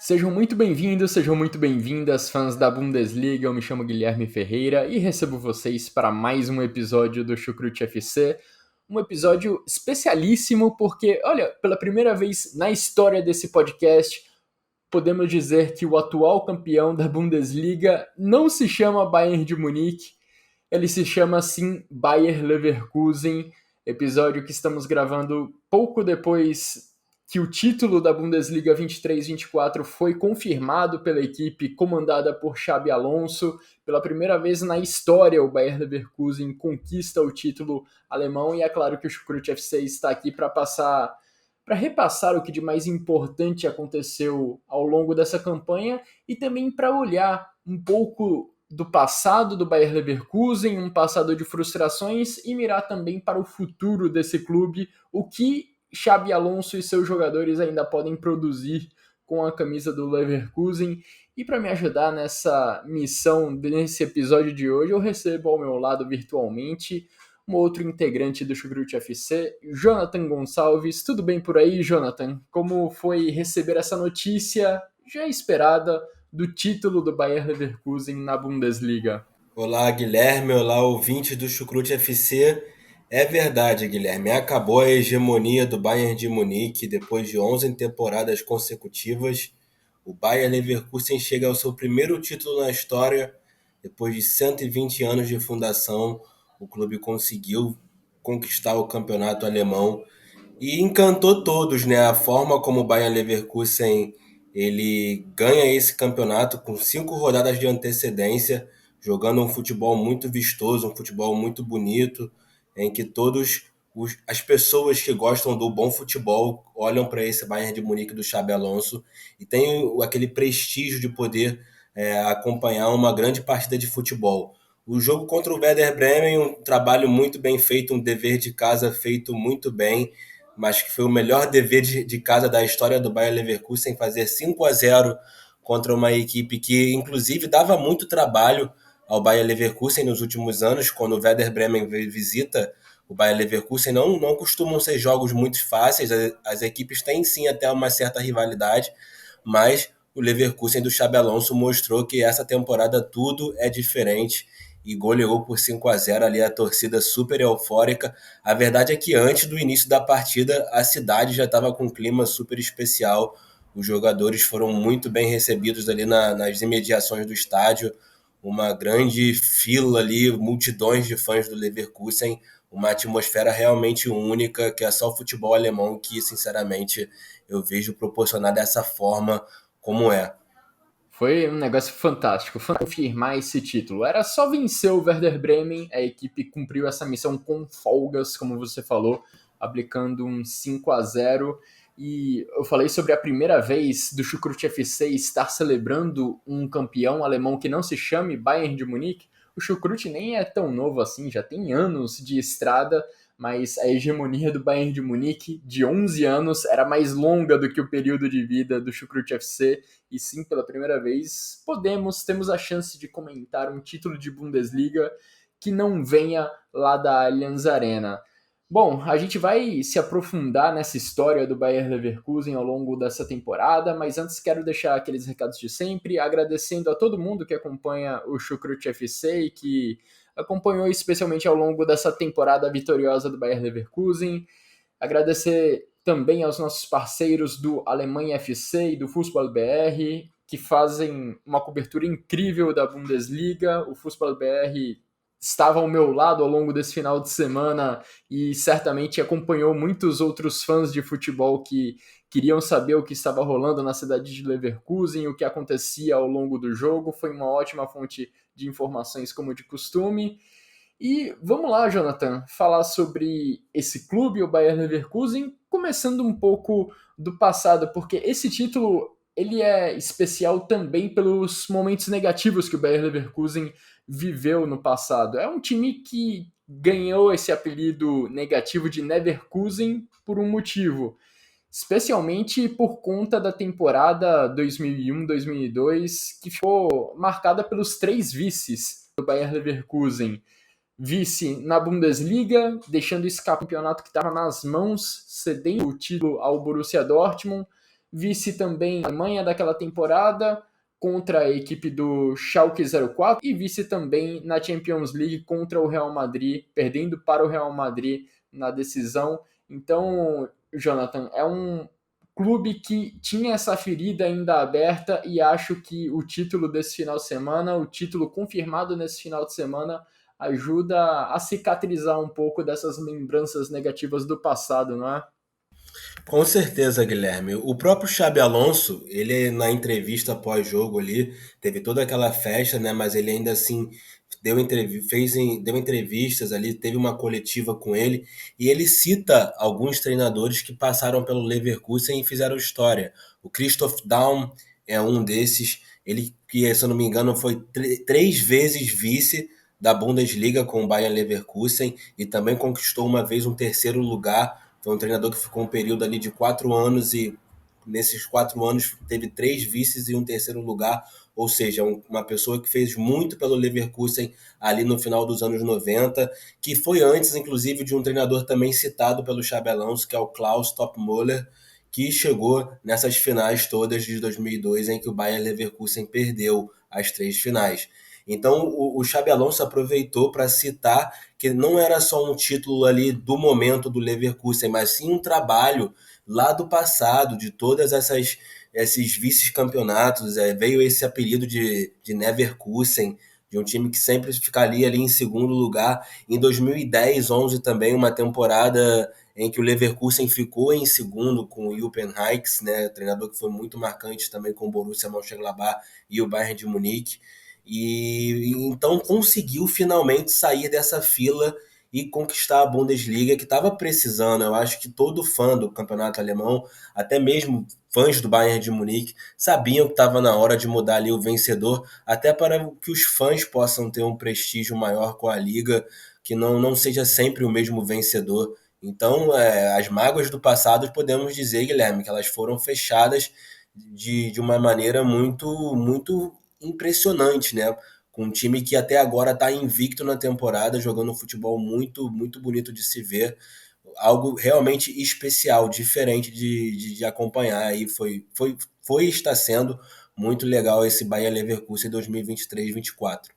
Sejam muito bem-vindos, sejam muito bem-vindas, fãs da Bundesliga. Eu me chamo Guilherme Ferreira e recebo vocês para mais um episódio do Chucrute FC. Um episódio especialíssimo porque, olha, pela primeira vez na história desse podcast, podemos dizer que o atual campeão da Bundesliga não se chama Bayern de Munique, ele se chama sim Bayer Leverkusen, episódio que estamos gravando pouco depois que o título da Bundesliga 23-24 foi confirmado pela equipe comandada por Xabi Alonso. Pela primeira vez na história, o Bayer Leverkusen conquista o título alemão e é claro que o Chucrute FC está aqui para repassar o que de mais importante aconteceu ao longo dessa campanha e também para olhar um pouco do passado do Bayer Leverkusen, um passado de frustrações e mirar também para o futuro desse clube, o que Xabi Alonso e seus jogadores ainda podem produzir com a camisa do Leverkusen. E para me ajudar nessa missão, nesse episódio de hoje, eu recebo ao meu lado virtualmente um outro integrante do Chucrute FC, Jonathan Gonçalves. Tudo bem por aí, Jonathan? Como foi receber essa notícia já esperada do título do Bayer Leverkusen na Bundesliga? Olá, Guilherme. Olá, ouvinte do Chucrute FC. É verdade, Guilherme. Acabou a hegemonia do Bayern de Munique depois de 11 temporadas consecutivas. O Bayer Leverkusen chega ao seu primeiro título na história. Depois de 120 anos de fundação, o clube conseguiu conquistar o campeonato alemão e encantou todos, né? A forma como o Bayer Leverkusen ele ganha esse campeonato com 5 rodadas de antecedência, jogando um futebol muito vistoso, um futebol muito bonito, em que as pessoas que gostam do bom futebol olham para esse Bayern de Munique do Xabi Alonso e tem aquele prestígio de poder acompanhar uma grande partida de futebol. O jogo contra o Werder Bremen, um trabalho muito bem feito, um dever de casa feito muito bem, mas que foi o melhor dever de casa da história do Bayer Leverkusen, fazer 5-0 contra uma equipe que, inclusive, dava muito trabalho ao Bayer Leverkusen nos últimos anos. Quando o Werder Bremen visita o Bayer Leverkusen, não costumam ser jogos muito fáceis, as equipes têm sim até uma certa rivalidade, mas o Leverkusen do Xabi Alonso mostrou que essa temporada tudo é diferente e goleou por 5-0 ali, a torcida super eufórica. A verdade é que antes do início da partida a cidade já estava com um clima super especial, os jogadores foram muito bem recebidos ali nas imediações do estádio, uma grande fila ali, multidões de fãs do Leverkusen, uma atmosfera realmente única, que é só o futebol alemão que, sinceramente, eu vejo proporcionar dessa forma como é. Foi um negócio fantástico, confirmar esse título. Era só vencer o Werder Bremen, a equipe cumpriu essa missão com folgas, como você falou, aplicando um 5-0. E eu falei sobre a primeira vez do Chucrute FC estar celebrando um campeão alemão que não se chame Bayern de Munique. O Chucrute nem é tão novo assim, já tem anos de estrada, mas a hegemonia do Bayern de Munique de 11 anos era mais longa do que o período de vida do Chucrute FC e sim, pela primeira vez, temos a chance de comentar um título de Bundesliga que não venha lá da Allianz Arena. Bom, a gente vai se aprofundar nessa história do Bayer Leverkusen ao longo dessa temporada, mas antes quero deixar aqueles recados de sempre, agradecendo a todo mundo que acompanha o Chucrute FC e que acompanhou especialmente ao longo dessa temporada vitoriosa do Bayer Leverkusen. Agradecer também aos nossos parceiros do Alemanha FC e do Fußball BR, que fazem uma cobertura incrível da Bundesliga. O Fußball BR estava ao meu lado ao longo desse final de semana e certamente acompanhou muitos outros fãs de futebol que queriam saber o que estava rolando na cidade de Leverkusen, o que acontecia ao longo do jogo. Foi uma ótima fonte de informações, como de costume. E vamos lá, Jonathan, falar sobre esse clube, o Bayer Leverkusen, começando um pouco do passado, porque esse título ele é especial também pelos momentos negativos que o Bayer Leverkusen viveu no passado. É um time que ganhou esse apelido negativo de Neverkusen por um motivo, especialmente por conta da temporada 2001-2002, que ficou marcada pelos três vices do Bayer Leverkusen: vice na Bundesliga, deixando escapar o campeonato que estava nas mãos, cedendo o título ao Borussia Dortmund, vice também na Alemanha daquela temporada contra a equipe do Schalke 04 e vice também na Champions League contra o Real Madrid, perdendo para o Real Madrid na decisão. Então, Jonathan, é um clube que tinha essa ferida ainda aberta e acho que o título desse final de semana, o título confirmado nesse final de semana, ajuda a cicatrizar um pouco dessas lembranças negativas do passado, não é? Com certeza, Guilherme. O próprio Xabi Alonso, ele na entrevista pós-jogo ali, teve toda aquela festa, né? Mas ele ainda assim deu entrevistas ali, teve uma coletiva com ele, e ele cita alguns treinadores que passaram pelo Leverkusen e fizeram história. O Christoph Daum é um desses, ele que, se eu não me engano, foi 3 vezes vice da Bundesliga com o Bayern Leverkusen e também conquistou uma vez um terceiro lugar. Foi um treinador que ficou um período ali de 4 anos e nesses 4 anos teve 3 vices e um terceiro lugar, ou seja, uma pessoa que fez muito pelo Leverkusen ali no final dos anos 90, que foi antes, inclusive, de um treinador também citado pelo Xabi Alonso, que é o Klaus Toppmöller, que chegou nessas finais todas de 2002, em que o Bayer Leverkusen perdeu as 3 finais. Então o Xabi Alonso aproveitou para citar que não era só um título ali do momento do Leverkusen, mas sim um trabalho lá do passado, de todas esses vice-campeonatos. Veio esse apelido de Neverkusen, de um time que sempre ficaria ali em segundo lugar. Em 2010, 11 também, uma temporada em que o Leverkusen ficou em segundo com o Jupp Heynckes, né, treinador que foi muito marcante também com o Borussia Mönchengladbach e o Bayern de Munique. E então conseguiu finalmente sair dessa fila e conquistar a Bundesliga, que estava precisando. Eu acho que todo fã do campeonato alemão, até mesmo fãs do Bayern de Munique, sabiam que estava na hora de mudar ali o vencedor, até para que os fãs possam ter um prestígio maior com a liga, que não seja sempre o mesmo vencedor. Então, as mágoas do passado, podemos dizer, Guilherme, que elas foram fechadas de uma maneira muito, muito impressionante, né? Com um time que até agora está invicto na temporada, jogando um futebol muito, muito bonito de se ver. Algo realmente especial, diferente de acompanhar. E foi e está sendo muito legal esse Bayer Leverkusen 2023-24.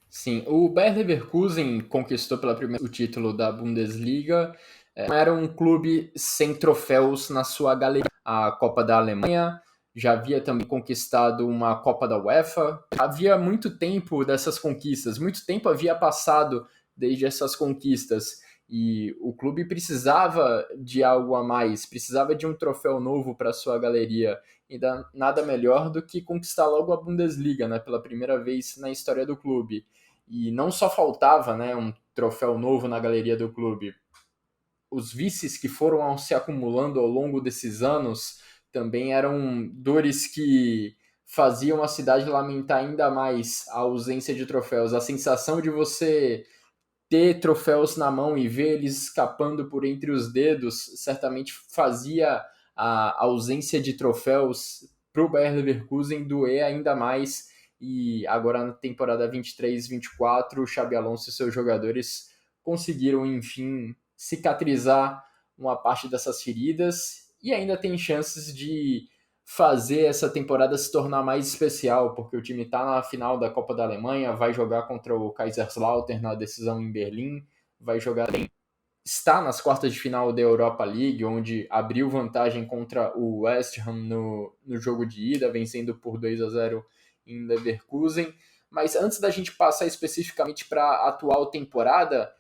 Sim, o Bayer Leverkusen conquistou pela primeira vez o título da Bundesliga. Não era um clube sem troféus na sua galeria. A Copa da Alemanha, já havia também conquistado uma Copa da UEFA. Havia muito tempo dessas conquistas, muito tempo havia passado desde essas conquistas. E o clube precisava de algo a mais, precisava de um troféu novo para sua galeria. E nada melhor do que conquistar logo a Bundesliga, né, pela primeira vez na história do clube. E não só faltava, né, um troféu novo na galeria do clube, os vices que foram se acumulando ao longo desses anos também eram dores que faziam a cidade lamentar ainda mais a ausência de troféus. A sensação de você ter troféus na mão e ver eles escapando por entre os dedos certamente fazia a ausência de troféus para o Bayer Leverkusen doer ainda mais. E agora na temporada 23-24, o Xabi Alonso e seus jogadores conseguiram, enfim, cicatrizar uma parte dessas feridas e ainda tem chances de fazer essa temporada se tornar mais especial, porque o time está na final da Copa da Alemanha, vai jogar contra o Kaiserslautern na decisão em Berlim, vai jogar também, está nas quartas de final da Europa League, onde abriu vantagem contra o West Ham no jogo de ida, vencendo por 2-0 em Leverkusen. Mas antes da gente passar especificamente para a atual temporada,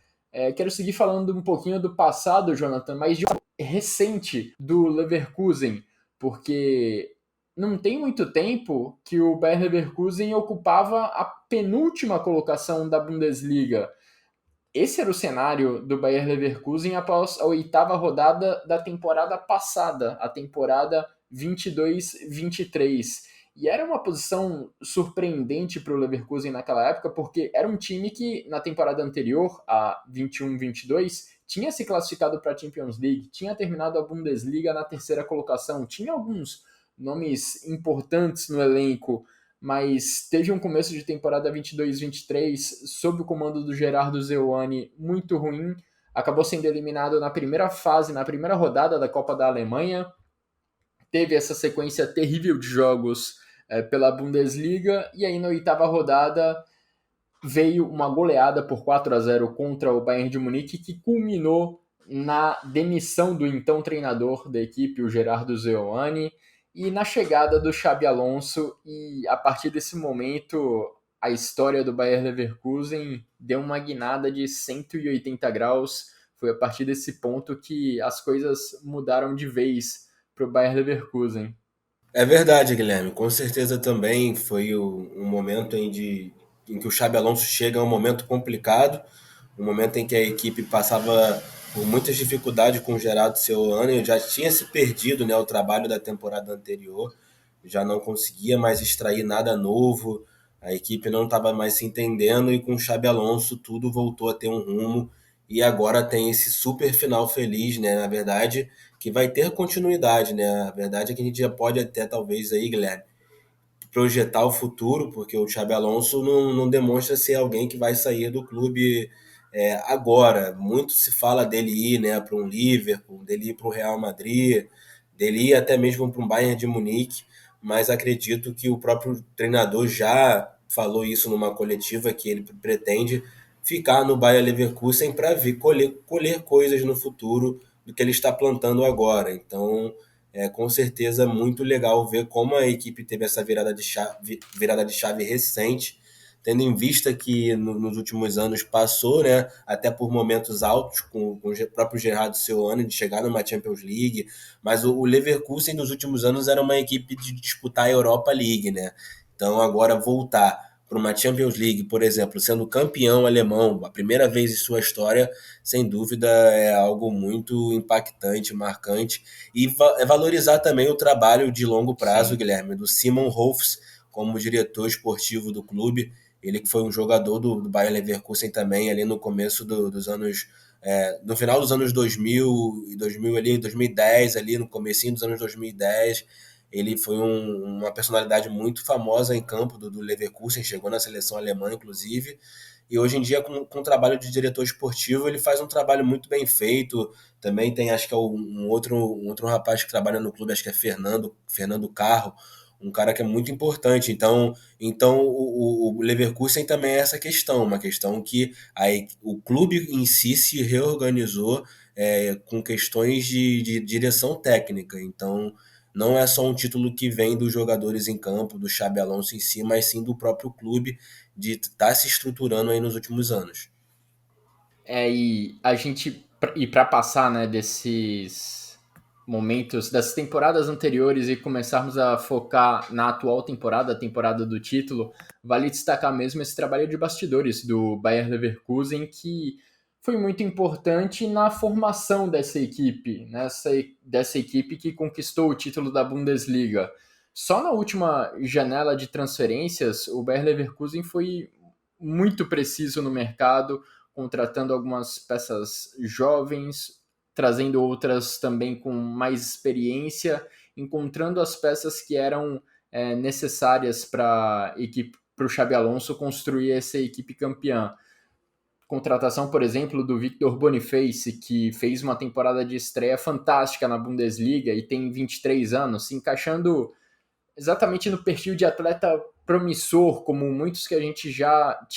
quero seguir falando um pouquinho do passado, Jonathan, mas de recente do Leverkusen, porque não tem muito tempo que o Bayer Leverkusen ocupava a penúltima colocação da Bundesliga. Esse era o cenário do Bayer Leverkusen após a oitava rodada da temporada passada, a temporada 22-23. E era uma posição surpreendente para o Leverkusen naquela época, porque era um time que, na temporada anterior, a 21-22, tinha se classificado para a Champions League, tinha terminado a Bundesliga na terceira colocação, tinha alguns nomes importantes no elenco, mas teve um começo de temporada 22-23 sob o comando do Gerardo Zewani muito ruim, acabou sendo eliminado na primeira fase, na primeira rodada da Copa da Alemanha, teve essa sequência terrível de jogos pela Bundesliga, e aí na oitava rodada veio uma goleada por 4-0 contra o Bayern de Munique, que culminou na demissão do então treinador da equipe, o Gerardo Seoane, e na chegada do Xabi Alonso, e a partir desse momento a história do Bayer Leverkusen deu uma guinada de 180 graus. Foi a partir desse ponto que as coisas mudaram de vez para o Bayer Leverkusen. É verdade, Guilherme. Com certeza também foi um momento em que o Xabi Alonso chega a um momento complicado, um momento em que a equipe passava por muitas dificuldades com o Gerardo Seoane, já tinha se perdido, né, o trabalho da temporada anterior, já não conseguia mais extrair nada novo, a equipe não estava mais se entendendo e com o Xabi Alonso tudo voltou a ter um rumo e agora tem esse super final feliz, né, na verdade, que vai ter continuidade, né? A verdade é que a gente já pode até, talvez, aí, Guilherme, projetar o futuro, porque o Xabi Alonso não demonstra ser alguém que vai sair do clube agora. Muito se fala dele ir, né, para um Liverpool, dele ir para o Real Madrid, dele ir até mesmo para um Bayern de Munique, mas acredito que o próprio treinador já falou isso numa coletiva, que ele pretende ficar no Bayer Leverkusen para vir colher coisas no futuro do que ele está plantando agora. Então, é com certeza muito legal ver como a equipe teve essa virada de chave recente, tendo em vista que nos últimos anos passou, né, até por momentos altos com o próprio Gerardo Seoane de chegar numa Champions League, mas o Leverkusen nos últimos anos era uma equipe de disputar a Europa League, né? Então agora voltar para uma Champions League, por exemplo, sendo campeão alemão, a primeira vez em sua história, sem dúvida é algo muito impactante, marcante, e valorizar também o trabalho de longo prazo, Sim. Guilherme, do Simon Rolfs como diretor esportivo do clube, ele que foi um jogador do Bayer Leverkusen também ali no começo dos anos no final dos anos 2000 e 2000 ali, 2010 ali, no comecinho dos anos 2010, ele foi uma personalidade muito famosa em campo do Leverkusen, chegou na seleção alemã, inclusive, e hoje em dia, com o trabalho de diretor esportivo, ele faz um trabalho muito bem feito. Também tem, acho que é um outro rapaz que trabalha no clube, acho que é Fernando Carro, um cara que é muito importante. Então o Leverkusen também é essa questão, uma questão que o clube em si se reorganizou com questões de direção técnica. Então, não é só um título que vem dos jogadores em campo, do Xabi Alonso em si, mas sim do próprio clube de estar se estruturando aí nos últimos anos. E a gente, e para passar, né, desses momentos, das temporadas anteriores e começarmos a focar na atual temporada, a temporada do título, vale destacar mesmo esse trabalho de bastidores do Bayer Leverkusen, que foi muito importante na formação dessa equipe, dessa equipe que conquistou o título da Bundesliga. Só na última janela de transferências, o Bayer Leverkusen foi muito preciso no mercado, contratando algumas peças jovens, trazendo outras também com mais experiência, encontrando as peças que eram necessárias para o Xabi Alonso construir essa equipe campeã. Contratação, por exemplo, do Victor Boniface, que fez uma temporada de estreia fantástica na Bundesliga e tem 23 anos, se encaixando exatamente no perfil de atleta promissor, como muitos que a gente já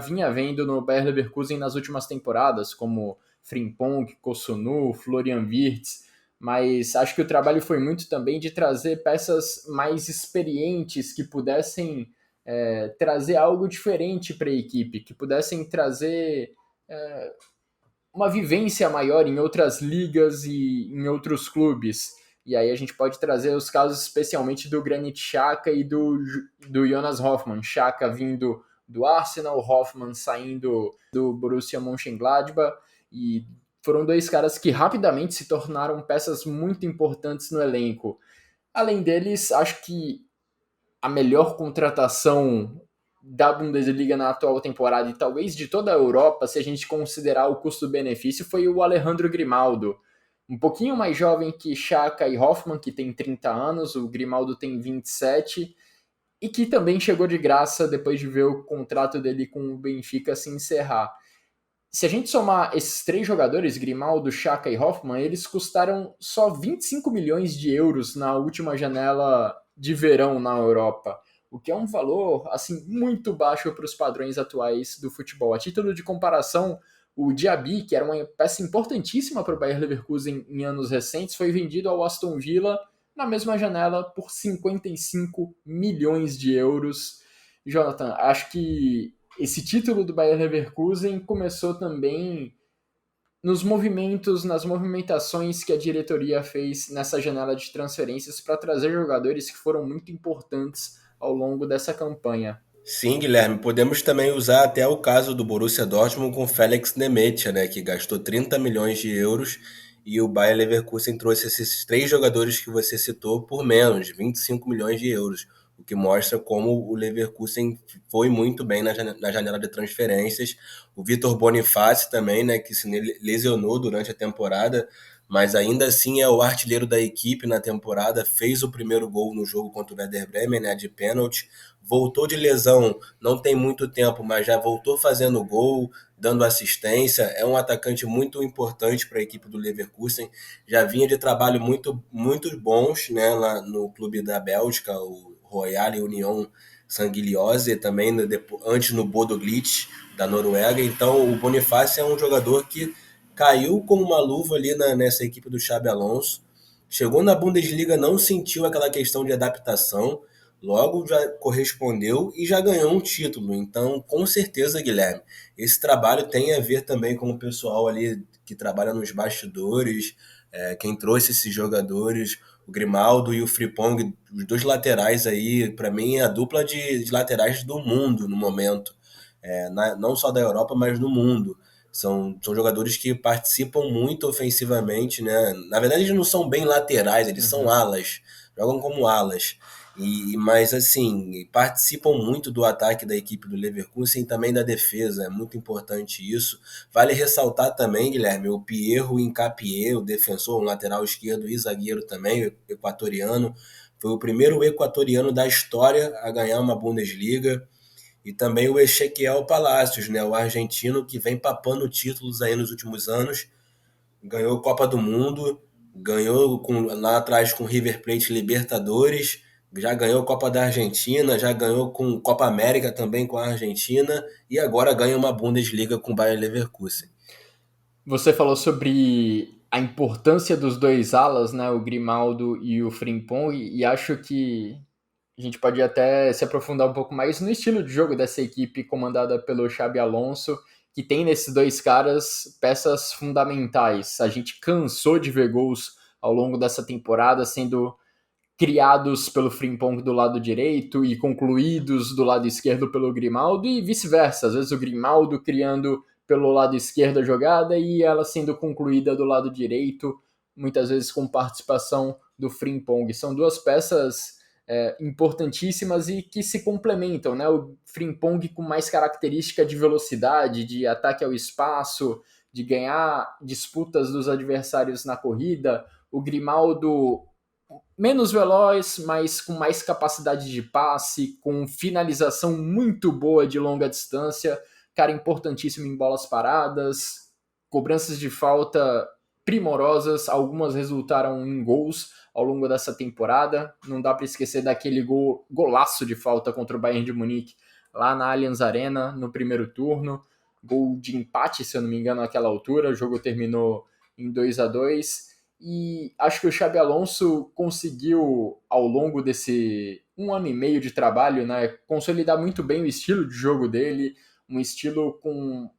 vinha vendo no Bayer Leverkusen nas últimas temporadas, como Frimpong, Kosunu, Florian Wirtz, mas acho que o trabalho foi muito também de trazer peças mais experientes que pudessem trazer algo diferente para a equipe, que pudessem trazer uma vivência maior em outras ligas e em outros clubes. E aí a gente pode trazer os casos especialmente do Granit Xhaka e do Jonas Hoffmann. Xhaka vindo do Arsenal, Hoffmann saindo do Borussia Mönchengladbach, e foram dois caras que rapidamente se tornaram peças muito importantes no elenco. Além deles, acho que a melhor contratação da Bundesliga na atual temporada e talvez de toda a Europa, se a gente considerar o custo-benefício, foi o Alejandro Grimaldo. Um pouquinho mais jovem que Xhaka e Hoffmann, que tem 30 anos, o Grimaldo tem 27, e que também chegou de graça depois de ver o contrato dele com o Benfica se encerrar. Se a gente somar esses 3 jogadores, Grimaldo, Xhaka e Hoffmann, eles custaram só 25 milhões de euros na última janela de verão na Europa, o que é um valor assim muito baixo para os padrões atuais do futebol. A título de comparação, o Diaby, que era uma peça importantíssima para o Bayer Leverkusen em anos recentes, foi vendido ao Aston Villa na mesma janela por 55 milhões de euros. Jonathan, acho que esse título do Bayer Leverkusen começou também nos movimentos, nas movimentações que a diretoria fez nessa janela de transferências para trazer jogadores que foram muito importantes ao longo dessa campanha. Sim, Guilherme, podemos também usar até o caso do Borussia Dortmund com Felix Nemetia, né, que gastou 30 milhões de euros e o Bayer Leverkusen trouxe esses 3 jogadores que você citou por menos, 25 milhões de euros, o que mostra como o Leverkusen foi muito bem na janela de transferências. O Vitor Boniface também, né, que se lesionou durante a temporada, mas ainda assim é o artilheiro da equipe na temporada, fez o primeiro gol no jogo contra o Werder Bremen, né, de pênalti, voltou de lesão, não tem muito tempo, mas já voltou fazendo gol, dando assistência. É um atacante muito importante para a equipe do Leverkusen. Já vinha de trabalho muito bons, né, lá no clube da Bélgica, o Royal Union Sanguiliose, também antes no Bodo Glimt da Noruega. Então o Bonifácio é um jogador que caiu como uma luva ali nessa equipe do Xabi Alonso. Chegou na Bundesliga, não sentiu aquela questão de adaptação, logo já correspondeu e já ganhou um título. Então, com certeza, Guilherme, esse trabalho tem a ver também com o pessoal ali que trabalha nos bastidores, quem trouxe esses jogadores, o Grimaldo e o Frimpong, os dois laterais aí, para mim, é a dupla de laterais do mundo no momento. Não só da Europa, mas no mundo. São jogadores que participam muito ofensivamente, né? Na verdade, eles não são bem laterais, eles são alas, jogam como alas. Mas assim, participam muito do ataque da equipe do Leverkusen e também da defesa, é muito importante isso. Vale ressaltar também, Guilherme, o Pierro Hincapié, o defensor, um lateral esquerdo e zagueiro também, equatoriano. Foi o primeiro equatoriano da história a ganhar uma Bundesliga. E também o Ezequiel Palacios, né, o argentino que vem papando títulos aí nos últimos anos, ganhou Copa do Mundo, ganhou lá atrás com River Plate Libertadores, já ganhou Copa da Argentina, já ganhou com Copa América também com a Argentina e agora ganha uma Bundesliga com o Bayer Leverkusen. Você falou sobre a importância dos dois alas, né, o Grimaldo e o Frimpong, e acho que a gente pode até se aprofundar um pouco mais no estilo de jogo dessa equipe comandada pelo Xabi Alonso, que tem nesses dois caras peças fundamentais. A gente cansou de ver gols ao longo dessa temporada sendo criados pelo Frimpong do lado direito e concluídos do lado esquerdo pelo Grimaldo e vice-versa. Às vezes o Grimaldo criando pelo lado esquerdo a jogada e ela sendo concluída do lado direito, muitas vezes com participação do Frimpong. São duas peças importantíssimas e que se complementam, né? O Frimpong com mais característica de velocidade, de ataque ao espaço, de ganhar disputas dos adversários na corrida. O Grimaldo menos veloz, mas com mais capacidade de passe, com finalização muito boa de longa distância, cara importantíssimo em bolas paradas, cobranças de falta primorosas, algumas resultaram em gols ao longo dessa temporada. Não dá para esquecer daquele golaço de falta contra o Bayern de Munique lá na Allianz Arena no primeiro turno, gol de empate, se eu não me engano, naquela altura. O jogo terminou em 2-2. E acho que o Xabi Alonso conseguiu, ao longo desse 1 ano e meio de trabalho, né, consolidar muito bem o estilo de jogo dele, um estilo com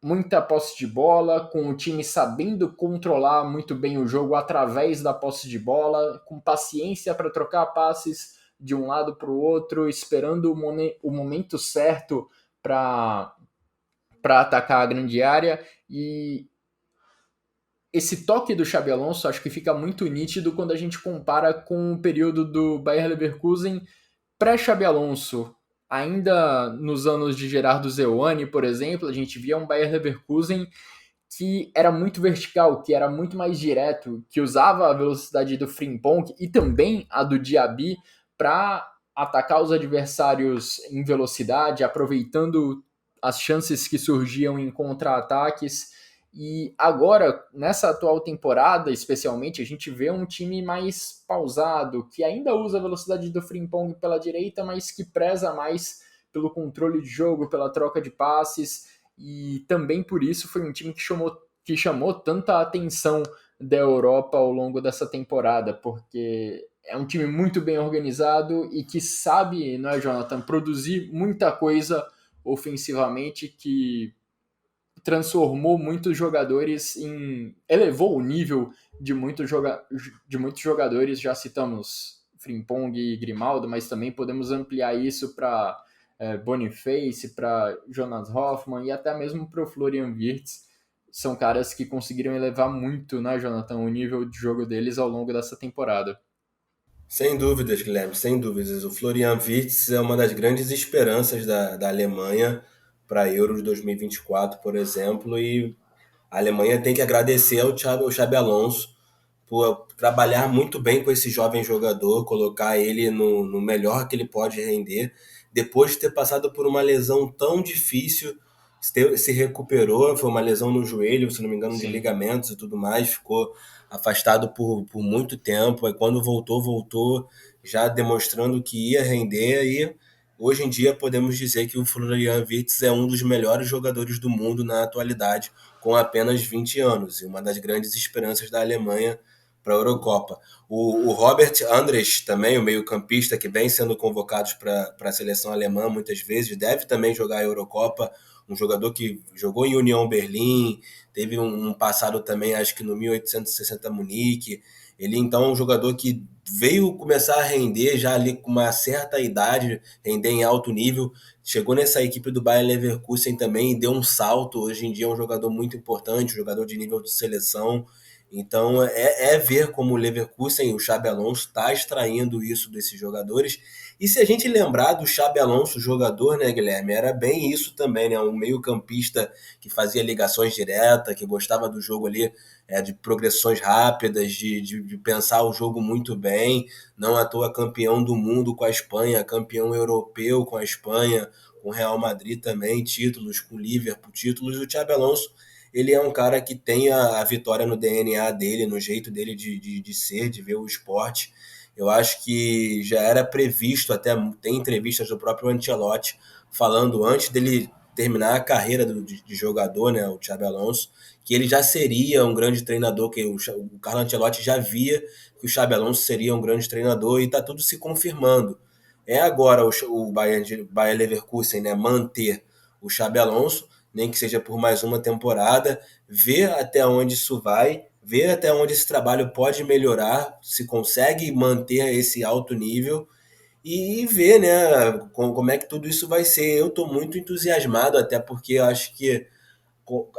muita posse de bola, com o time sabendo controlar muito bem o jogo através da posse de bola, com paciência para trocar passes de um lado para o outro, esperando o momento certo para atacar a grande área. E esse toque do Xabi Alonso acho que fica muito nítido quando a gente compara com o período do Bayer Leverkusen pré-Xabi Alonso. Ainda nos anos de Gerardo Zewani, por exemplo, a gente via um Bayer Leverkusen que era muito vertical, que era muito mais direto, que usava a velocidade do Frimpong e também a do Diaby para atacar os adversários em velocidade, aproveitando as chances que surgiam em contra-ataques. E agora, nessa atual temporada, especialmente, a gente vê um time mais pausado, que ainda usa a velocidade do Frimpong pela direita, mas que preza mais pelo controle de jogo, pela troca de passes, e também por isso foi um time que chamou tanta atenção da Europa ao longo dessa temporada, porque é um time muito bem organizado e que sabe, não é, Jonathan, produzir muita coisa ofensivamente, que transformou muitos jogadores elevou o nível de muitos jogadores. Já citamos Frimpong e Grimaldo, mas também podemos ampliar isso para Boniface, para Jonas Hoffmann e até mesmo para o Florian Wirtz. São caras que conseguiram elevar muito, né, Jonathan, o nível de jogo deles ao longo dessa temporada. Sem dúvidas, Guilherme, sem dúvidas. O Florian Wirtz é uma das grandes esperanças da Alemanha para a Euro de 2024, por exemplo, e a Alemanha tem que agradecer ao Xabi Alonso por trabalhar muito bem com esse jovem jogador, colocar ele no melhor que ele pode render, depois de ter passado por uma lesão tão difícil, se recuperou, foi uma lesão no joelho, se não me engano, de Sim. ligamentos e tudo mais, ficou afastado por muito tempo, aí quando voltou já demonstrando que ia render, e hoje em dia podemos dizer que o Florian Wirtz é um dos melhores jogadores do mundo na atualidade, com apenas 20 anos, e uma das grandes esperanças da Alemanha para a Eurocopa. O Robert Andres, também, o meio-campista que vem sendo convocado para a seleção alemã muitas vezes, deve também jogar a Eurocopa, um jogador que jogou em União Berlim, teve um passado também, acho que no 1860 Munique. Ele então é um jogador que veio começar a render já ali com uma certa idade, render em alto nível. Chegou nessa equipe do Bayer Leverkusen também e deu um salto. Hoje em dia é um jogador muito importante, um jogador de nível de seleção. Então é ver como o Leverkusen, o Xabi Alonso, está extraindo isso desses jogadores. E se a gente lembrar do Xabi Alonso, jogador, né, Guilherme, era bem isso também, né? Um meio-campista que fazia ligações diretas, que gostava do jogo ali, de progressões rápidas, de pensar o jogo muito bem. Não à toa campeão do mundo com a Espanha, campeão europeu com a Espanha, com o Real Madrid também, títulos, com o Liverpool, títulos. O Xabi Alonso, ele é um cara que tem a vitória no DNA dele, no jeito dele de ser, de ver o esporte. Eu acho que já era previsto, até tem entrevistas do próprio Ancelotti falando antes dele terminar a carreira de jogador, né, o Xabi Alonso, que ele já seria um grande treinador, que o Carlo Ancelotti já via que o Xabi Alonso seria um grande treinador e está tudo se confirmando. É agora o Bayer Leverkusen, né, manter o Xabi Alonso, nem que seja por mais uma temporada, ver até onde isso vai, ver até onde esse trabalho pode melhorar, se consegue manter esse alto nível e ver, né, como é que tudo isso vai ser. Eu estou muito entusiasmado, até porque eu acho que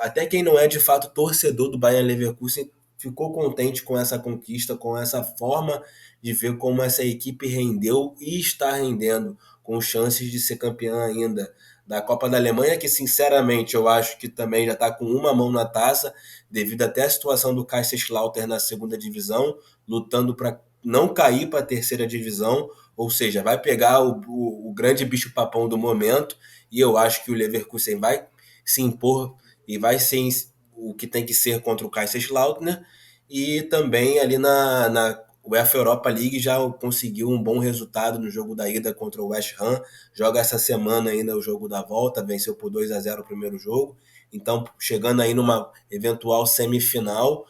até quem não é de fato torcedor do Bayern Leverkusen ficou contente com essa conquista, com essa forma de ver como essa equipe rendeu e está rendendo, com chances de ser campeã ainda da Copa da Alemanha, que sinceramente eu acho que também já está com uma mão na taça, devido até à situação do Kaiserslautern na segunda divisão, lutando para não cair para a terceira divisão, ou seja, vai pegar o grande bicho-papão do momento, e eu acho que o Leverkusen vai se impor e vai ser o que tem que ser contra o Kaiserslautern, né? E também ali na UEFA Europa League já conseguiu um bom resultado no jogo da ida contra o West Ham, joga essa semana ainda o jogo da volta, venceu por 2-0 o primeiro jogo, então chegando aí numa eventual semifinal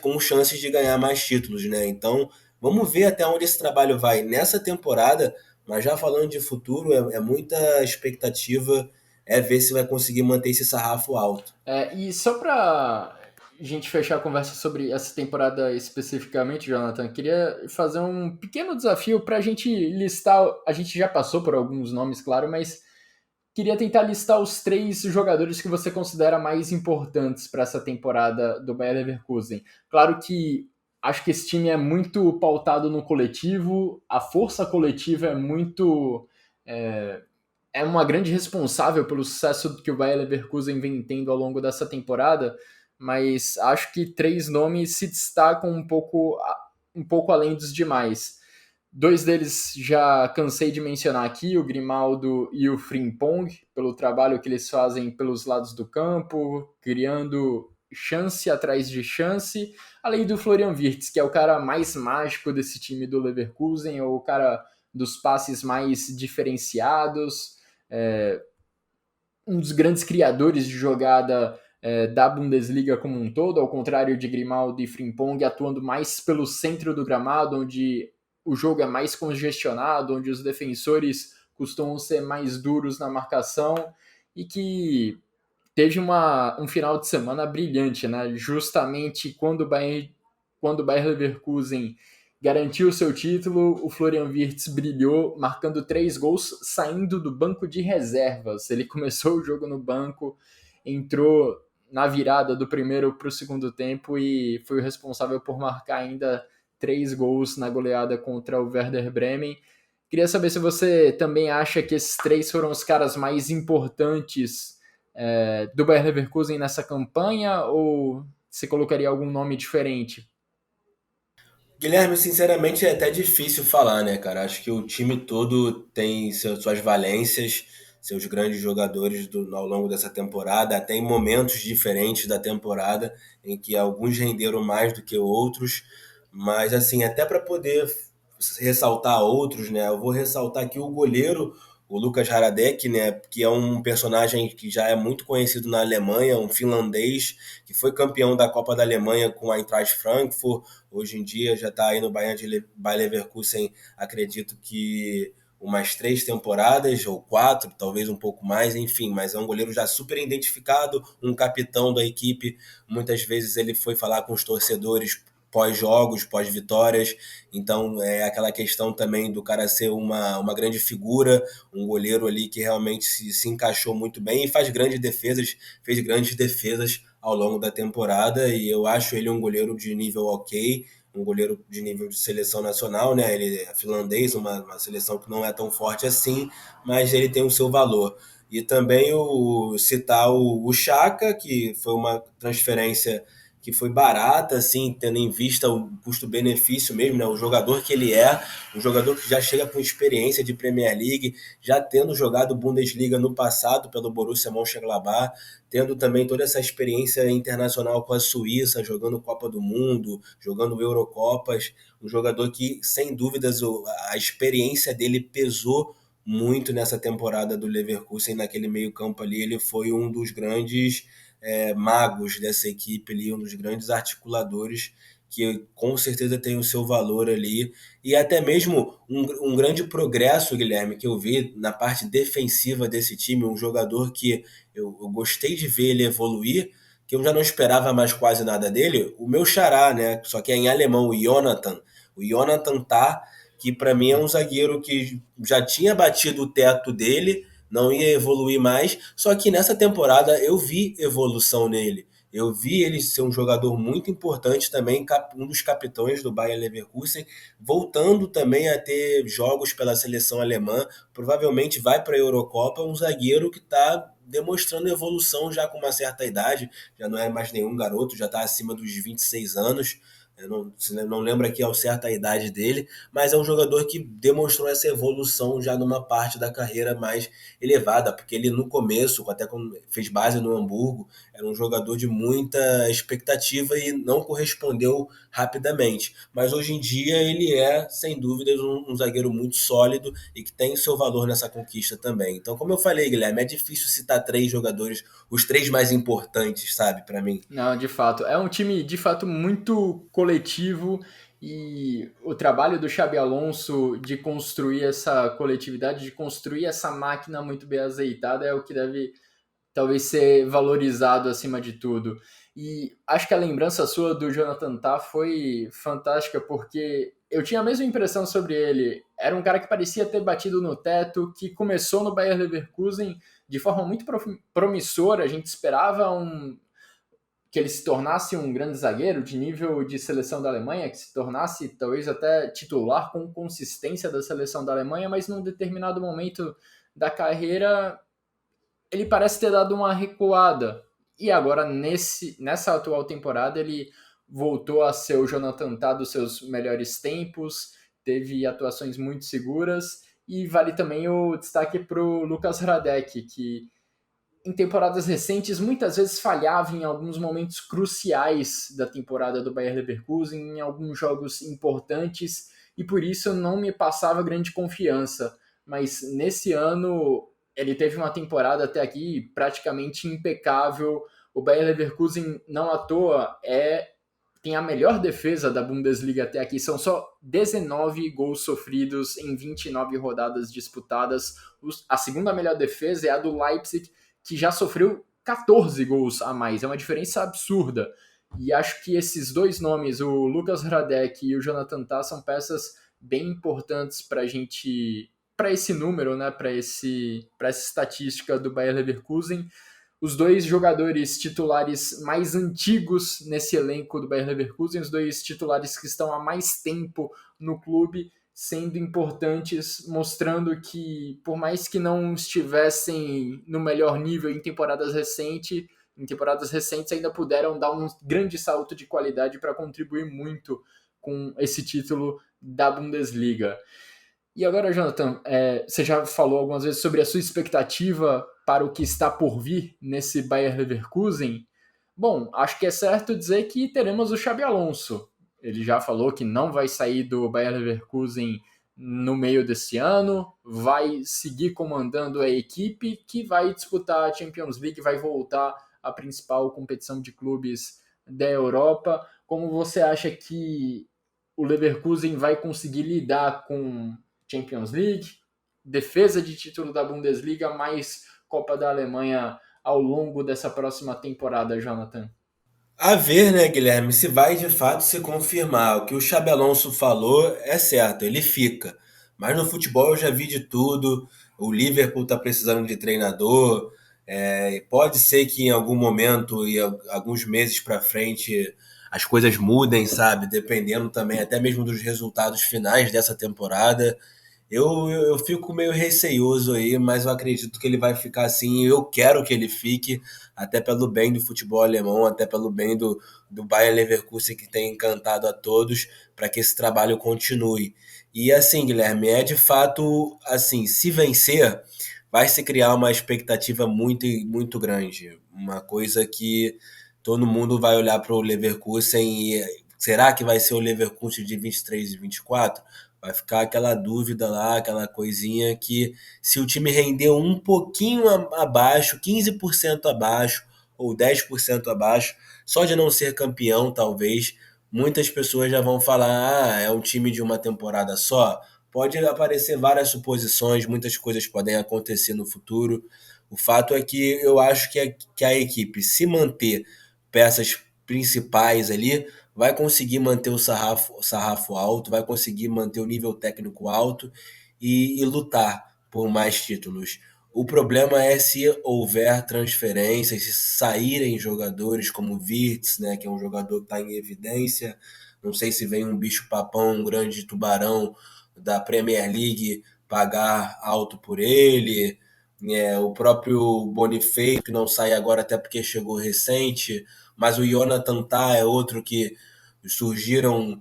com chances de ganhar mais títulos, né? Então vamos ver até onde esse trabalho vai nessa temporada, mas já falando de futuro, é muita expectativa, ver se vai conseguir manter esse sarrafo alto. E só para a gente fechar a conversa sobre essa temporada especificamente, Jonathan, queria fazer um pequeno desafio para a gente listar. A gente já passou por alguns nomes, claro, mas queria tentar listar os 3 jogadores que você considera mais importantes para essa temporada do Bayer Leverkusen. Claro que acho que esse time é muito pautado no coletivo, a força coletiva é muito. É, é uma grande responsável pelo sucesso que o Bayer Leverkusen vem tendo ao longo dessa temporada, mas acho que 3 nomes se destacam um pouco além dos demais. Dois deles já cansei de mencionar aqui, o Grimaldo e o Frimpong, pelo trabalho que eles fazem pelos lados do campo, criando chance atrás de chance, além do Florian Wirtz, que é o cara mais mágico desse time do Leverkusen, ou o cara dos passes mais diferenciados, um dos grandes criadores de jogada da Bundesliga como um todo, ao contrário de Grimaldo e Frimpong, atuando mais pelo centro do gramado, onde o jogo é mais congestionado, onde os defensores costumam ser mais duros na marcação, e que teve um final de semana brilhante, né? Justamente quando o Bayer Leverkusen garantiu seu título, o Florian Wirtz brilhou, marcando 3 gols saindo do banco de reservas. Ele começou o jogo no banco, entrou na virada do primeiro para o segundo tempo e foi o responsável por marcar ainda 3 gols na goleada contra o Werder Bremen. Queria saber se você também acha que esses 3 foram os caras mais importantes do Bayer Leverkusen nessa campanha, ou você colocaria algum nome diferente? Guilherme, sinceramente é até difícil falar, né, cara? Acho que o time todo tem suas valências, seus grandes jogadores ao longo dessa temporada, até em momentos diferentes da temporada, em que alguns renderam mais do que outros. Mas, assim, até para poder ressaltar outros, né, eu vou ressaltar aqui o goleiro, o Lukas Hradek, né, que é um personagem que já é muito conhecido na Alemanha, um finlandês que foi campeão da Copa da Alemanha com a Eintracht Frankfurt. Hoje em dia já está aí no Bayer Leverkusen, acredito que umas 3 temporadas ou 4, talvez um pouco mais, enfim, mas é um goleiro já super identificado, um capitão da equipe. Muitas vezes ele foi falar com os torcedores pós-jogos, pós-vitórias, então é aquela questão também do cara ser uma grande figura, um goleiro ali que realmente se encaixou muito bem e fez grandes defesas ao longo da temporada, e eu acho ele um goleiro de nível ok, um goleiro de nível de seleção nacional, né? Ele é finlandês, uma seleção que não é tão forte assim, mas ele tem o seu valor. E também citar o Chaka, que foi uma transferência que foi barata, assim, tendo em vista o custo-benefício mesmo, né? O jogador que ele é, um jogador que já chega com experiência de Premier League, já tendo jogado Bundesliga no passado pelo Borussia Mönchengladbach, tendo também toda essa experiência internacional com a Suíça, jogando Copa do Mundo, jogando Eurocopas, um jogador que, sem dúvidas, a experiência dele pesou muito nessa temporada do Leverkusen, naquele meio campo ali, ele foi um dos grandes magos dessa equipe ali, um dos grandes articuladores que com certeza tem o seu valor ali, e até mesmo um grande progresso, Guilherme, que eu vi na parte defensiva desse time, um jogador que eu gostei de ver ele evoluir, que eu já não esperava mais quase nada dele, o meu xará, né? Só que é em alemão, o Jonathan Tah, que para mim é um zagueiro que já tinha batido o teto dele, não ia evoluir mais, só que nessa temporada eu vi evolução nele. Eu vi ele ser um jogador muito importante também, um dos capitães do Bayer Leverkusen, voltando também a ter jogos pela seleção alemã, provavelmente vai para a Eurocopa, um zagueiro que está demonstrando evolução já com uma certa idade, já não é mais nenhum garoto, já está acima dos 26 anos, eu não lembro aqui ao certo a idade dele, mas é um jogador que demonstrou essa evolução já numa parte da carreira mais elevada, porque ele no começo, até quando fez base no Hamburgo, era um jogador de muita expectativa e não correspondeu rapidamente. Mas hoje em dia ele é, sem dúvidas, um zagueiro muito sólido e que tem seu valor nessa conquista também. Então, como eu falei, Guilherme, é difícil citar 3 jogadores, os 3 mais importantes, sabe, para mim. Não, de fato. É um time, de fato, muito coletivo, e o trabalho do Xabi Alonso de construir essa coletividade, de construir essa máquina muito bem azeitada é o que deve talvez ser valorizado acima de tudo. E acho que a lembrança sua do Jonathan Tah foi fantástica, porque eu tinha a mesma impressão sobre ele. Era um cara que parecia ter batido no teto, que começou no Bayer Leverkusen de forma muito promissora. A gente esperava que ele se tornasse um grande zagueiro de nível de seleção da Alemanha, que se tornasse talvez até titular com consistência da seleção da Alemanha, mas num determinado momento da carreira ele parece ter dado uma recuada. E agora, nessa atual temporada, ele voltou a ser o Jonathan Tah dos seus melhores tempos, teve atuações muito seguras, e vale também o destaque para o Lukas Hradek, que em temporadas recentes muitas vezes falhava em alguns momentos cruciais da temporada do Bayer Leverkusen, em alguns jogos importantes, e por isso não me passava grande confiança. Mas nesse ano ele teve uma temporada até aqui praticamente impecável. O Bayer Leverkusen, não à toa, tem a melhor defesa da Bundesliga até aqui. São só 19 gols sofridos em 29 rodadas disputadas. A segunda melhor defesa é a do Leipzig, que já sofreu 14 gols a mais. É uma diferença absurda. E acho que esses dois nomes, o Lukas Hradek e o Jonathan Tah, são peças bem importantes para a gente, para esse número, né, para essa estatística do Bayer Leverkusen. Os dois jogadores titulares mais antigos nesse elenco do Bayer Leverkusen, os dois titulares que estão há mais tempo no clube, sendo importantes, mostrando que, por mais que não estivessem no melhor nível em temporadas recentes ainda puderam dar um grande salto de qualidade para contribuir muito com esse título da Bundesliga. E agora, Jonathan, você já falou algumas vezes sobre a sua expectativa para o que está por vir nesse Bayer Leverkusen. Bom, acho que é certo dizer que teremos o Xabi Alonso. Ele já falou que não vai sair do Bayer Leverkusen no meio desse ano, vai seguir comandando a equipe que vai disputar a Champions League, vai voltar à principal competição de clubes da Europa. Como você acha que o Leverkusen vai conseguir lidar com Champions League, defesa de título da Bundesliga, mais Copa da Alemanha ao longo dessa próxima temporada, Jonathan? A ver, né, Guilherme, se vai de fato se confirmar. O que o Xabi Alonso falou é certo, ele fica. Mas no futebol eu já vi de tudo. O Liverpool está precisando de treinador. Pode ser que em algum momento e alguns meses para frente as coisas mudem, sabe? Dependendo também até mesmo dos resultados finais dessa temporada. Eu fico meio receioso aí, mas eu acredito que ele vai ficar assim. Eu quero que ele fique, até pelo bem do futebol alemão, até pelo bem do Bayer Leverkusen, que tem encantado a todos, para que esse trabalho continue. E assim, Guilherme, é de fato assim: se vencer, vai se criar uma expectativa muito, muito grande. Uma coisa que todo mundo vai olhar para o Leverkusen e será que vai ser o Leverkusen de 23 e 24? Vai ficar aquela dúvida lá, aquela coisinha que se o time render um pouquinho abaixo, 15% abaixo ou 10% abaixo, só de não ser campeão, talvez, muitas pessoas já vão falar: ah, é um time de uma temporada só. Pode aparecer várias suposições, muitas coisas podem acontecer no futuro. O fato é que eu acho que a equipe, se manter peças principais ali, vai conseguir manter o sarrafo alto, vai conseguir manter o nível técnico alto e lutar por mais títulos. O problema é se houver transferências, se saírem jogadores como o Wirtz, né, que é um jogador que está em evidência. Não sei se vem um bicho-papão, um grande tubarão da Premier League pagar alto por ele. O próprio Boniface, que não sai agora até porque chegou recente, mas o Jonathan Tah é outro que surgiram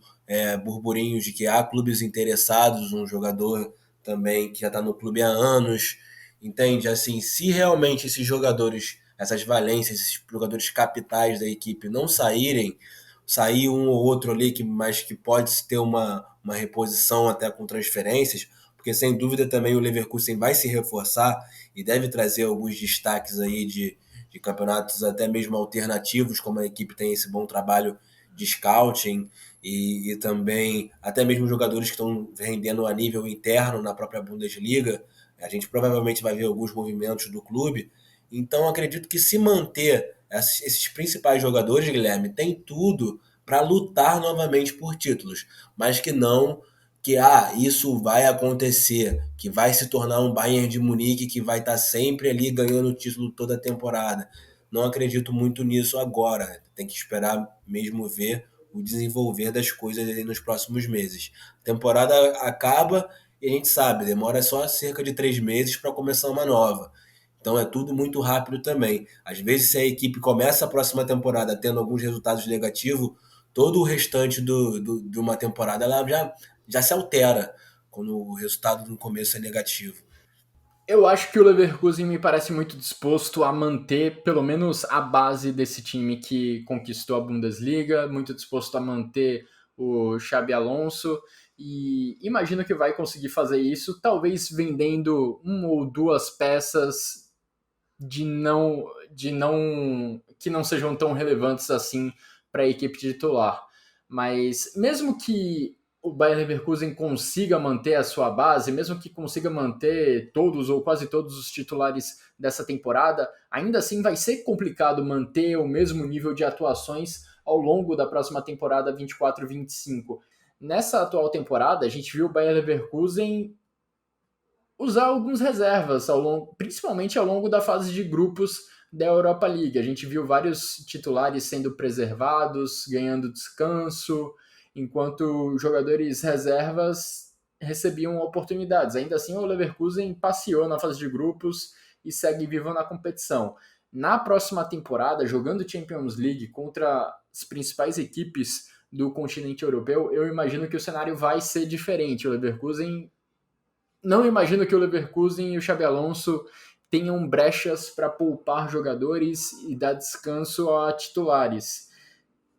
burburinhos de que há clubes interessados, um jogador também que já está no clube há anos, entende? Assim, se realmente esses jogadores, essas valências, esses jogadores capitais da equipe não sair um ou outro ali, mas que pode ter uma reposição até com transferências, porque sem dúvida também o Leverkusen vai se reforçar e deve trazer alguns destaques aí de campeonatos até mesmo alternativos, como a equipe tem esse bom trabalho de scouting e também até mesmo jogadores que estão rendendo a nível interno na própria Bundesliga. A gente provavelmente vai ver alguns movimentos do clube. Então acredito que se manter esses principais jogadores, Guilherme, tem tudo para lutar novamente por títulos, mas que não que isso vai acontecer, que vai se tornar um Bayern de Munique que vai estar sempre ali ganhando o título toda a temporada. Não acredito muito nisso agora. Tem que esperar mesmo ver o desenvolver das coisas aí nos próximos meses. A temporada acaba e a gente sabe, demora só cerca de 3 meses para começar uma nova. Então é tudo muito rápido também. Às vezes, se a equipe começa a próxima temporada tendo alguns resultados negativos, todo o restante de uma temporada ela já já se altera quando o resultado no começo é negativo. Eu acho que o Leverkusen me parece muito disposto a manter pelo menos a base desse time que conquistou a Bundesliga, muito disposto a manter o Xabi Alonso e imagino que vai conseguir fazer isso, talvez vendendo uma ou duas peças de não que não sejam tão relevantes assim para a equipe titular. Mas mesmo que o Bayer Leverkusen consiga manter a sua base, mesmo que consiga manter todos ou quase todos os titulares dessa temporada, ainda assim vai ser complicado manter o mesmo nível de atuações ao longo da próxima temporada 24-25. Nessa atual temporada, a gente viu o Bayer Leverkusen usar alguns reservas, principalmente ao longo da fase de grupos da Europa League. A gente viu vários titulares sendo preservados, ganhando descanso, enquanto jogadores reservas recebiam oportunidades. Ainda assim, o Leverkusen passeou na fase de grupos e segue vivo na competição. Na próxima temporada, jogando Champions League contra as principais equipes do continente europeu, eu imagino que o cenário vai ser diferente. O Leverkusen não imagino que o Leverkusen e o Xabi Alonso tenham brechas para poupar jogadores e dar descanso a titulares.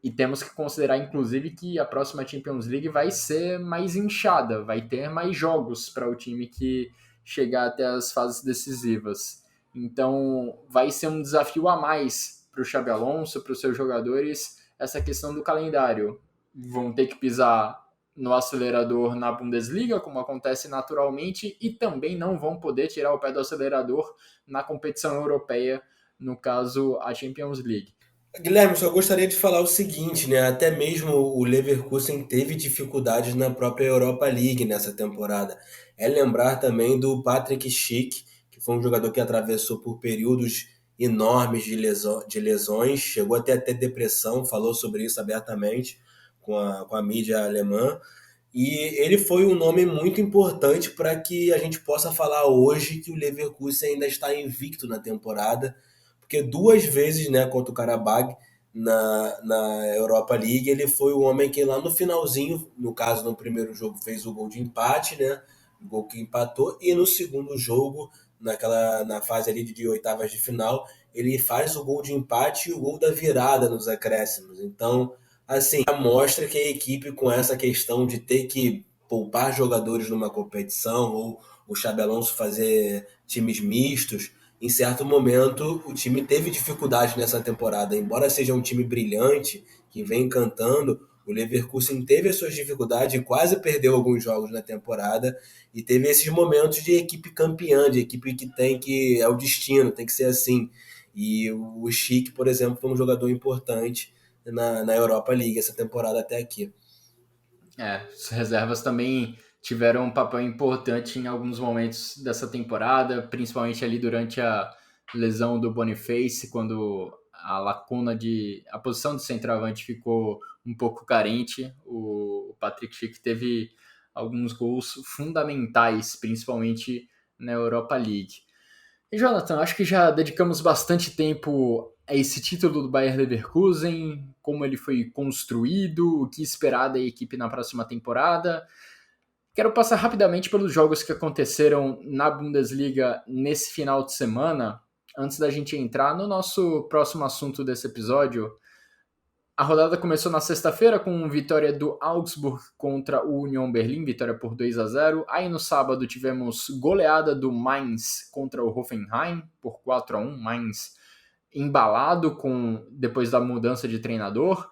E temos que considerar, inclusive, que a próxima Champions League vai ser mais inchada, vai ter mais jogos para o time que chegar até as fases decisivas. Então, vai ser um desafio a mais para o Xabi Alonso, para os seus jogadores, essa questão do calendário. Vão ter que pisar no acelerador na Bundesliga, como acontece naturalmente, e também não vão poder tirar o pé do acelerador na competição europeia, no caso, a Champions League. Guilherme, só gostaria de falar o seguinte, né? Até mesmo o Leverkusen teve dificuldades na própria Europa League nessa temporada. É lembrar também do Patrick Schick, que foi um jogador que atravessou por períodos enormes de lesões, chegou até a ter depressão, falou sobre isso abertamente com a mídia alemã. E ele foi um nome muito importante para que a gente possa falar hoje que o Leverkusen ainda está invicto na temporada, porque duas vezes, né, contra o Karabag na Europa League, ele foi o homem que lá no finalzinho, no caso no primeiro jogo, fez o gol de empate, né, o gol que empatou, e no segundo jogo, na fase ali de oitavas de final, ele faz o gol de empate e o gol da virada nos acréscimos. Então, assim, mostra que a equipe com essa questão de ter que poupar jogadores numa competição ou o Xabi Alonso fazer times mistos, em certo momento o time teve dificuldade nessa temporada. Embora seja um time brilhante, que vem encantando, o Leverkusen teve as suas dificuldades e quase perdeu alguns jogos na temporada e teve esses momentos de equipe campeã, de equipe que tem que é o destino, tem que ser assim. E o Schick, por exemplo, foi um jogador importante na Europa League essa temporada até aqui. As reservas também tiveram um papel importante em alguns momentos dessa temporada, principalmente ali durante a lesão do Boniface, quando a posição de centroavante ficou um pouco carente. O Patrick Schick teve alguns gols fundamentais, principalmente na Europa League. E Jonathan, acho que já dedicamos bastante tempo a esse título do Bayer Leverkusen, como ele foi construído, o que esperar da equipe na próxima temporada. Quero passar rapidamente pelos jogos que aconteceram na Bundesliga nesse final de semana, antes da gente entrar no nosso próximo assunto desse episódio. A rodada começou na sexta-feira com vitória do Augsburg contra o Union Berlin, vitória por 2-0. Aí no sábado tivemos goleada do Mainz contra o Hoffenheim por 4-1. Mainz embalado depois da mudança de treinador.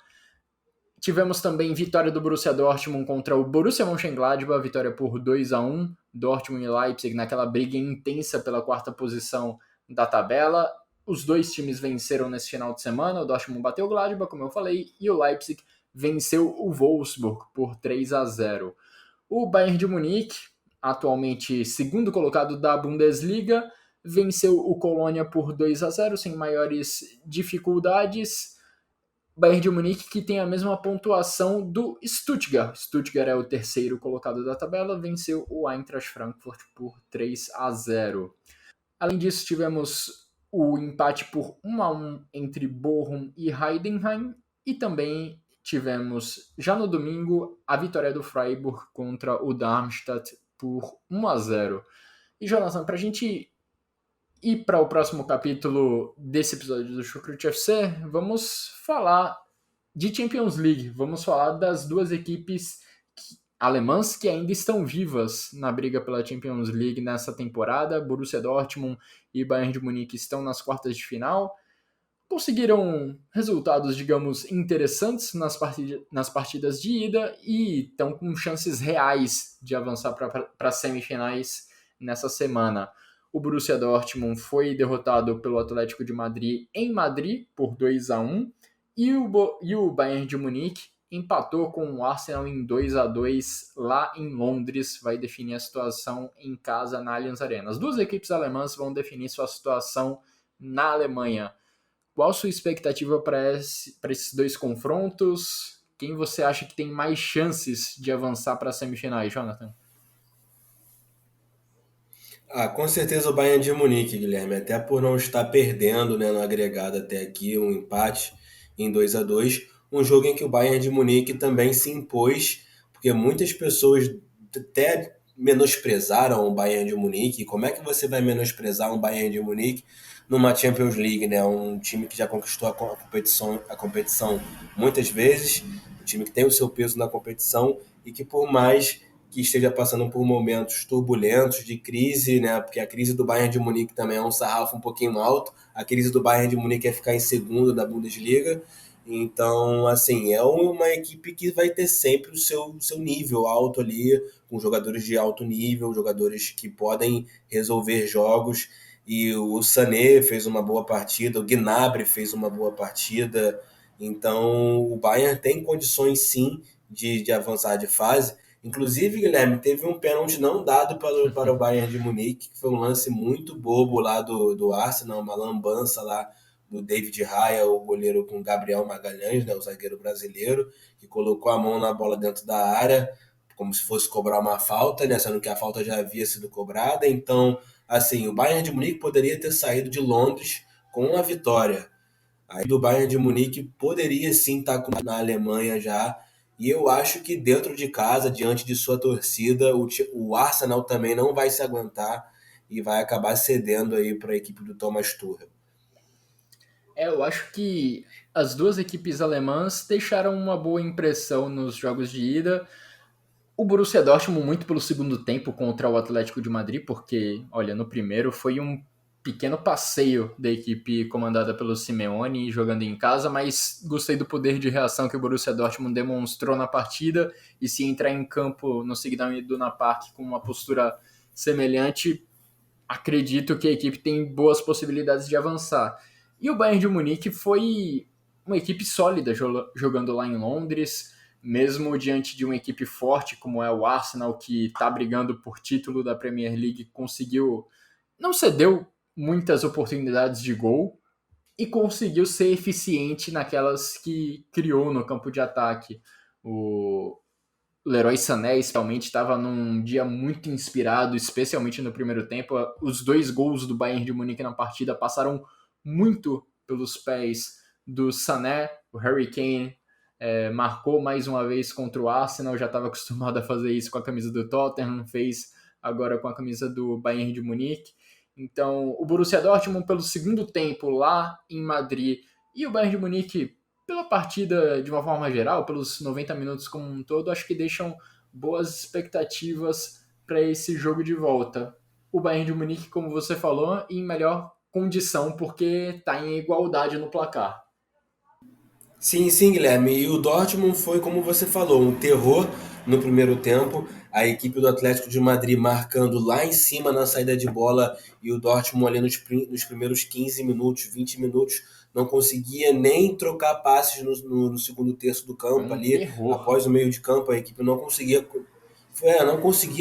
Tivemos também vitória do Borussia Dortmund contra o Borussia Mönchengladbach, vitória por 2-1. Dortmund e Leipzig naquela briga intensa pela quarta posição da tabela. Os dois times venceram nesse final de semana. O Dortmund bateu o Gladbach, como eu falei, e o Leipzig venceu o Wolfsburg por 3-0. O Bayern de Munique, atualmente segundo colocado da Bundesliga, venceu o Colônia por 2-0 sem maiores dificuldades. Bayern de Munique, que tem a mesma pontuação do Stuttgart. Stuttgart é o terceiro colocado da tabela, venceu o Eintracht Frankfurt por 3-0. Além disso, tivemos o empate por 1-1 entre Bochum e Heidenheim e também tivemos já no domingo a vitória do Freiburg contra o Darmstadt por 1-0. E Jonathan, para a gente ir para o próximo capítulo desse episódio do Chucrute FC, vamos falar de Champions League. Vamos falar das duas equipes alemãs que ainda estão vivas na briga pela Champions League nessa temporada. Borussia Dortmund e Bayern de Munique estão nas quartas de final. Conseguiram resultados, digamos, interessantes nas partidas de ida e estão com chances reais de avançar para as semifinais nessa semana. O Borussia Dortmund foi derrotado pelo Atlético de Madrid em Madrid por 2-1 e o Bayern de Munique empatou com o Arsenal em 2-2 lá em Londres, vai definir a situação em casa na Allianz Arena. As duas equipes alemãs vão definir sua situação na Alemanha. Qual a sua expectativa para esses dois confrontos? Quem você acha que tem mais chances de avançar para as semifinais, Jonathan? Com certeza o Bayern de Munique, Guilherme, até por não estar perdendo, né, no agregado até aqui, um empate em 2-2, um jogo em que o Bayern de Munique também se impôs, porque muitas pessoas até menosprezaram o Bayern de Munique. Como é que você vai menosprezar um Bayern de Munique numa Champions League, né? Um time que já conquistou a competição muitas vezes, um time que tem o seu peso na competição e que, por mais que esteja passando por momentos turbulentos de crise, né? Porque a crise do Bayern de Munique também é um sarrafo um pouquinho alto. A crise do Bayern de Munique é ficar em segundo na Bundesliga. Então, assim, é uma equipe que vai ter sempre o seu nível alto ali, com jogadores de alto nível, jogadores que podem resolver jogos. E o Sané fez uma boa partida, o Gnabry fez uma boa partida. Então, o Bayern tem condições, sim, de avançar de fase. Inclusive, Guilherme, teve um pênalti não dado para o Bayern de Munique, que foi um lance muito bobo lá do Arsenal, uma lambança lá do David Raya, o goleiro com Gabriel Magalhães, né, o zagueiro brasileiro, que colocou a mão na bola dentro da área, como se fosse cobrar uma falta, né, sendo que a falta já havia sido cobrada. Então, assim, o Bayern de Munique poderia ter saído de Londres com a vitória. Aí do Bayern de Munique poderia sim estar na Alemanha já. E eu acho que dentro de casa, diante de sua torcida, o Arsenal também não vai se aguentar e vai acabar cedendo aí para a equipe do Thomas Tuchel. Eu acho que as duas equipes alemãs deixaram uma boa impressão nos jogos de ida. O Borussia Dortmund muito pelo segundo tempo contra o Atlético de Madrid, porque, olha, no primeiro foi um pequeno passeio da equipe comandada pelo Simeone jogando em casa, mas gostei do poder de reação que o Borussia Dortmund demonstrou na partida, e se entrar em campo no Signal Iduna Park com uma postura semelhante, acredito que a equipe tem boas possibilidades de avançar. E o Bayern de Munique foi uma equipe sólida jogando lá em Londres, mesmo diante de uma equipe forte como é o Arsenal, que está brigando por título da Premier League, não cedeu muitas oportunidades de gol e conseguiu ser eficiente naquelas que criou no campo de ataque. O Leroy Sané, especialmente, estava num dia muito inspirado, especialmente no primeiro tempo. Os dois gols do Bayern de Munique na partida passaram muito pelos pés do Sané. O Harry Kane marcou mais uma vez contra o Arsenal, já estava acostumado a fazer isso com a camisa do Tottenham, fez agora com a camisa do Bayern de Munique. Então, o Borussia Dortmund pelo segundo tempo lá em Madrid e o Bayern de Munique pela partida de uma forma geral, pelos 90 minutos como um todo, acho que deixam boas expectativas para esse jogo de volta. O Bayern de Munique, como você falou, em melhor condição, porque está em igualdade no placar. Sim, sim, Guilherme. E o Dortmund foi, como você falou, um terror no primeiro tempo. A equipe do Atlético de Madrid marcando lá em cima na saída de bola e o Dortmund ali nos primeiros 15 minutos, 20 minutos, não conseguia nem trocar passes no segundo terço do Foi campo um ali. terror. Após o meio de campo, a equipe não conseguia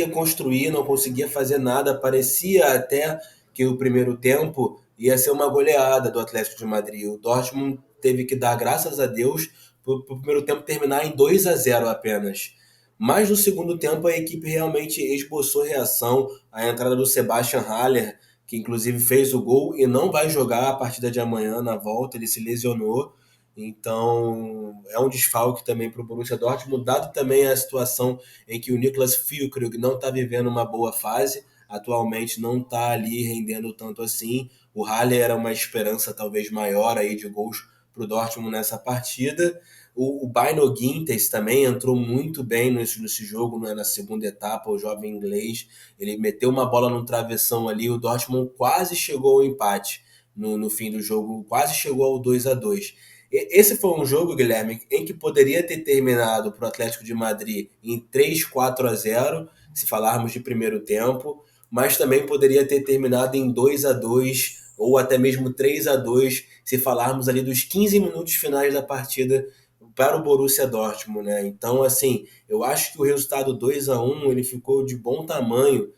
construir, não conseguia fazer nada. Parecia até que o primeiro tempo ia ser uma goleada do Atlético de Madrid. O Dortmund teve que dar graças a Deus para o primeiro tempo terminar em 2-0 apenas. Mas no segundo tempo a equipe realmente esboçou reação. A entrada do Sebastian Haller, que inclusive fez o gol e não vai jogar a partida de amanhã na volta, ele se lesionou. Então, é um desfalque também para o Borussia Dortmund, dado também a situação em que o Niklas Füllkrug não está vivendo uma boa fase, atualmente não está ali rendendo tanto assim. O Haller era uma esperança talvez maior aí de gols para o Dortmund nessa partida. O Bino Gittens também entrou muito bem nesse jogo, né, na segunda etapa, o jovem inglês. Ele meteu uma bola no travessão ali, o Dortmund quase chegou ao empate no fim do jogo, quase chegou ao 2-2. Esse foi um jogo, Guilherme, em que poderia ter terminado para o Atlético de Madrid em 3-4-0, se falarmos de primeiro tempo, mas também poderia ter terminado em 2-2 ou até mesmo 3-2, se falarmos ali dos 15 minutos finais da partida para o Borussia Dortmund, né? Então, assim, eu acho que o resultado 2-1 ele ficou de bom tamanho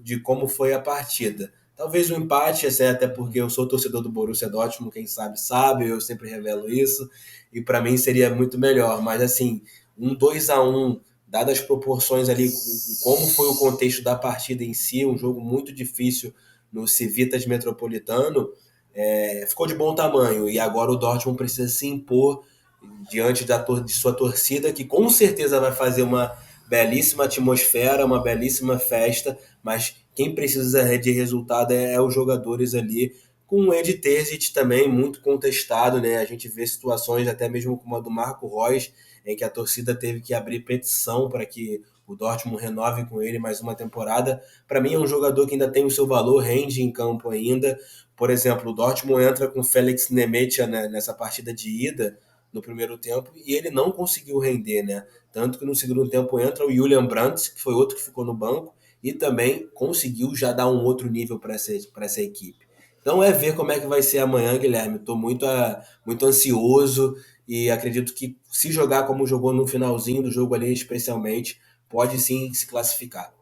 de como foi a partida. Talvez um empate, assim, até porque eu sou torcedor do Borussia Dortmund, quem sabe, eu sempre revelo isso, e para mim seria muito melhor. Mas, assim, um 2-1, dadas as proporções ali, como foi o contexto da partida em si, um jogo muito difícil no Civitas Metropolitano, ficou de bom tamanho. E agora o Dortmund precisa se impor diante de sua torcida, que com certeza vai fazer uma belíssima atmosfera, uma belíssima festa, mas quem precisa de resultado é os jogadores ali, com o Ed Terzic também muito contestado, né? A gente vê situações até mesmo como a do Marco Reus, em que a torcida teve que abrir petição para que o Dortmund renove com ele mais uma temporada. Para mim é um jogador que ainda tem o seu valor, rende em campo ainda. Por exemplo, o Dortmund entra com Felix Nemetia, né, nessa partida de ida, no primeiro tempo, e ele não conseguiu render, né? Tanto que no segundo tempo entra o Julian Brandt, que foi outro que ficou no banco, e também conseguiu já dar um outro nível para essa equipe. Então é ver como é que vai ser amanhã, Guilherme. Estou muito ansioso e acredito que se jogar como jogou no finalzinho do jogo ali, especialmente, pode sim se classificar.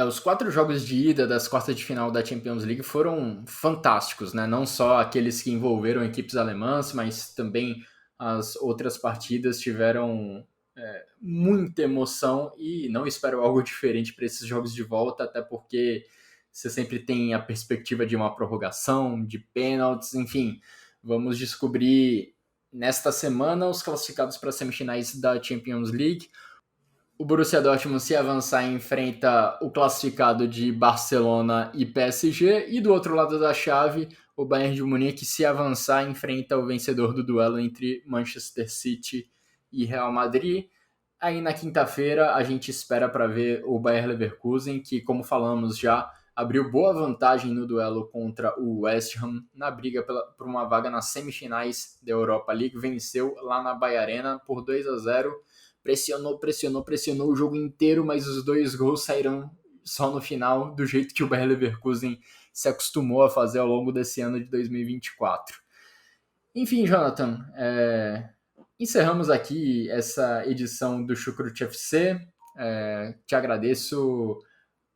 Os 4 jogos de ida das quartas de final da Champions League foram fantásticos, né? Não só aqueles que envolveram equipes alemãs, mas também as outras partidas tiveram muita emoção e não espero algo diferente para esses jogos de volta, até porque você sempre tem a perspectiva de uma prorrogação, de pênaltis, enfim. Vamos descobrir nesta semana os classificados para as semifinais da Champions League. O Borussia Dortmund, se avançar, enfrenta o classificado de Barcelona e PSG, e do outro lado da chave, o Bayern de Munique, se avançar, enfrenta o vencedor do duelo entre Manchester City e Real Madrid. Aí na quinta-feira a gente espera para ver o Bayer Leverkusen, que, como falamos já, abriu boa vantagem no duelo contra o West Ham na briga por uma vaga nas semifinais da Europa League, venceu lá na Bayer Arena por 2-0. Pressionou o jogo inteiro, mas os 2 gols saíram só no final, do jeito que o Bayer Leverkusen se acostumou a fazer ao longo desse ano de 2024. Enfim, Jonathan, encerramos aqui essa edição do Chucrute FC. Te agradeço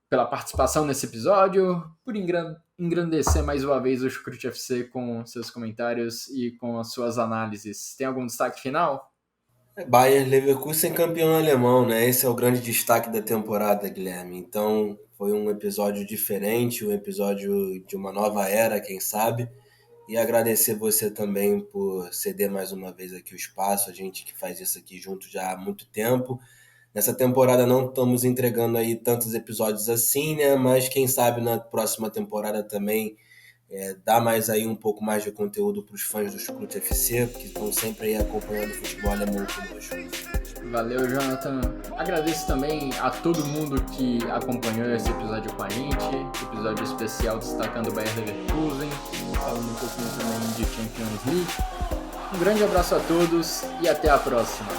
pela participação nesse episódio, por engrandecer mais uma vez o Chucrute FC com seus comentários e com as suas análises. Tem algum destaque final? Bayer Leverkusen campeão alemão, né? Esse é o grande destaque da temporada, Guilherme. Então, foi um episódio diferente, um episódio de uma nova era, quem sabe. E agradecer você também por ceder mais uma vez aqui o espaço, a gente que faz isso aqui junto já há muito tempo. Nessa temporada não estamos entregando aí tantos episódios assim, né? Mas quem sabe na próxima temporada também dá mais aí um pouco mais de conteúdo para os fãs do Chucrute FC, que estão sempre aí acompanhando o futebol alemão conosco. Valeu, Jonathan. Agradeço também a todo mundo que acompanhou esse episódio com a gente, episódio especial destacando o Bayer Leverkusen, falando um pouquinho também de Champions League. Um grande abraço a todos e até a próxima.